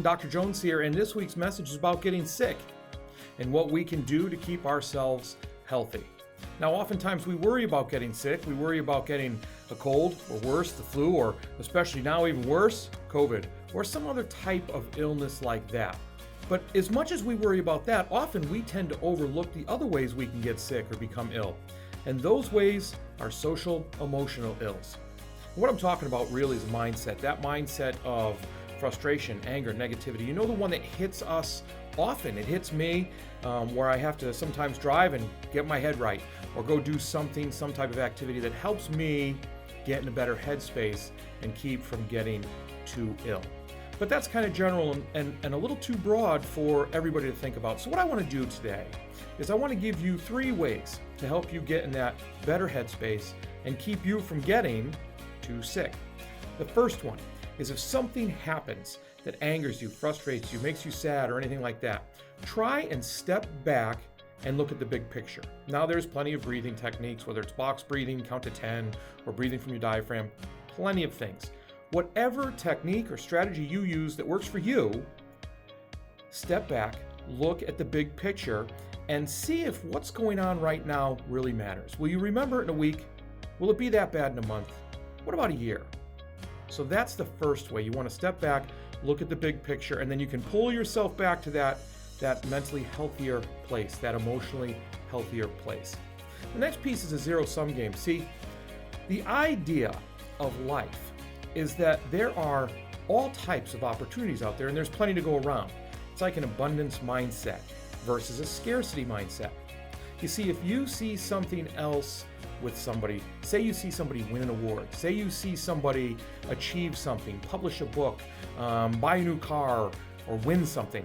Dr. Jones here, and this week's message is about getting sick and what we can do to keep ourselves healthy. Now, oftentimes we worry about getting sick. We worry about getting a cold, or worse, the flu, or especially now even worse, COVID, or some other type of illness like that. But as much as we worry about that, often we tend to overlook the other ways we can get sick or become ill. And those ways are social, emotional ills. What I'm talking about really is mindset, that mindset of frustration, anger, negativity. You know, the one that hits us often. It hits me where I have to sometimes drive and get my head right, or go do something, some type of activity that helps me get in a better headspace and keep from getting too ill. But that's kind of general and a little too broad for everybody to think about. So what I want to do today is I want to give you 3 ways to help you get in that better headspace and keep you from getting too sick. The first one is, if something happens that angers you, frustrates you, makes you sad, or anything like that, try and step back and look at the big picture. Now, there's plenty of breathing techniques, whether it's box breathing, count to 10, or breathing from your diaphragm, plenty of things. Whatever technique or strategy you use that works for you, step back, look at the big picture, and see if what's going on right now really matters. Will you remember it in a week? Will it be that bad in a month? What about a year? So that's the first way. You want to step back, look at the big picture, and then you can pull yourself back to that mentally healthier place, that emotionally healthier place. The next piece is a zero-sum game. See, the idea of life is that there are all types of opportunities out there, and there's plenty to go around. It's like an abundance mindset versus a scarcity mindset. You see, if you see something else with somebody, say you see somebody win an award, say you see somebody achieve something, publish a book, buy a new car, or win something,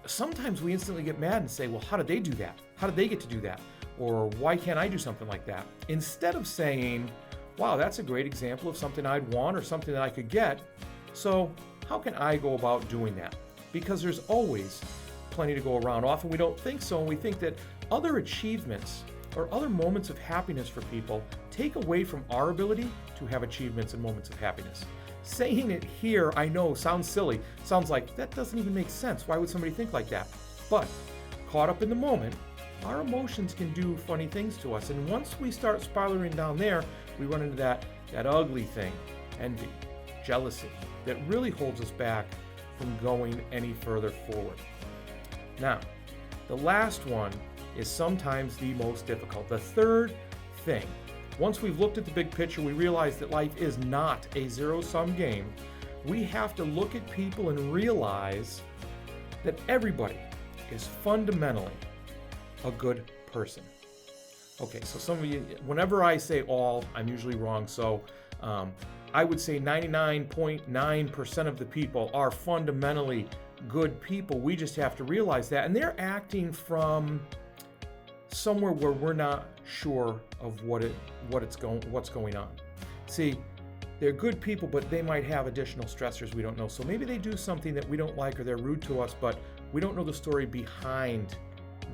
sometimes we instantly get mad and say, well, how did they do that? How did they get to do that? Or why can't I do something like that? Instead of saying, wow, that's a great example of something I'd want or something that I could get. So how can I go about doing that? Because there's always plenty to go around. Often we don't think so, and we think that other achievements or other moments of happiness for people take away from our ability to have achievements and moments of happiness. Saying it here, I know, sounds silly. Sounds like that doesn't even make sense. Why would somebody think like that? But caught up in the moment, our emotions can do funny things to us. And once we start spiraling down there, we run into that ugly thing, envy, jealousy, that really holds us back from going any further forward. Now, the last one is sometimes the most difficult. The third thing, once we've looked at the big picture, we realize that life is not a zero-sum game. We have to look at people and realize that everybody is fundamentally a good person. Okay, so some of you, whenever I say all, I'm usually wrong. So I would say 99.9% of the people are fundamentally good people. We just have to realize that. And they're acting from somewhere where we're not sure of what's going on. See, they're good people, but they might have additional stressors we don't know. So maybe they do something that we don't like, or they're rude to us, but we don't know the story behind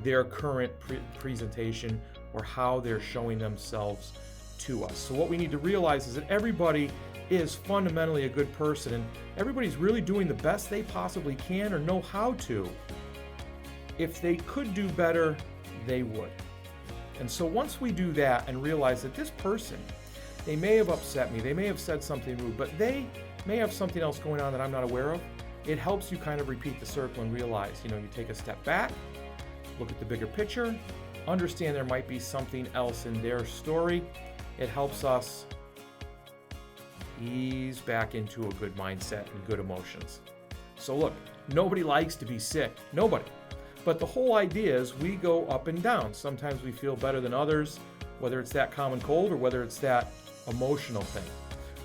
their current presentation or how they're showing themselves to us. So what we need to realize is that everybody is fundamentally a good person, and everybody's really doing the best they possibly can or know how to. If they could do better, they would. And so once we do that and realize that this person, they may have upset me, they may have said something rude, but they may have something else going on that I'm not aware of, it helps you kind of repeat the circle and realize, you take a step back, look at the bigger picture, understand there might be something else in their story. It helps us ease back into a good mindset and good emotions. So look, nobody likes to be sick, nobody. But the whole idea is we go up and down. Sometimes we feel better than others, whether it's that common cold or whether it's that emotional thing.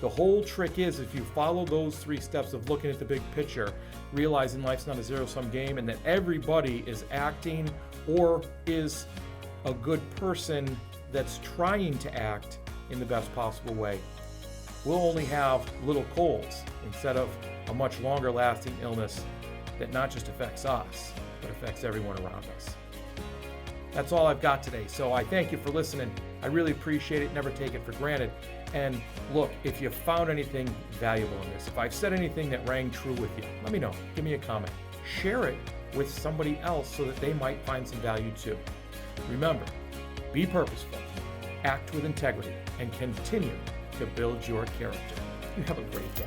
The whole trick is, if you follow those 3 steps of looking at the big picture, realizing life's not a zero-sum game, and that everybody is acting or is a good person that's trying to act in the best possible way, we'll only have little colds instead of a much longer lasting illness that not just affects us, but affects everyone around us. That's all I've got today. So I thank you for listening. I really appreciate it. Never take it for granted. And look, if you found anything valuable in this, if I've said anything that rang true with you, let me know. Give me a comment. Share it with somebody else so that they might find some value too. Remember, be purposeful, act with integrity, and continue to build your character. You have a great day.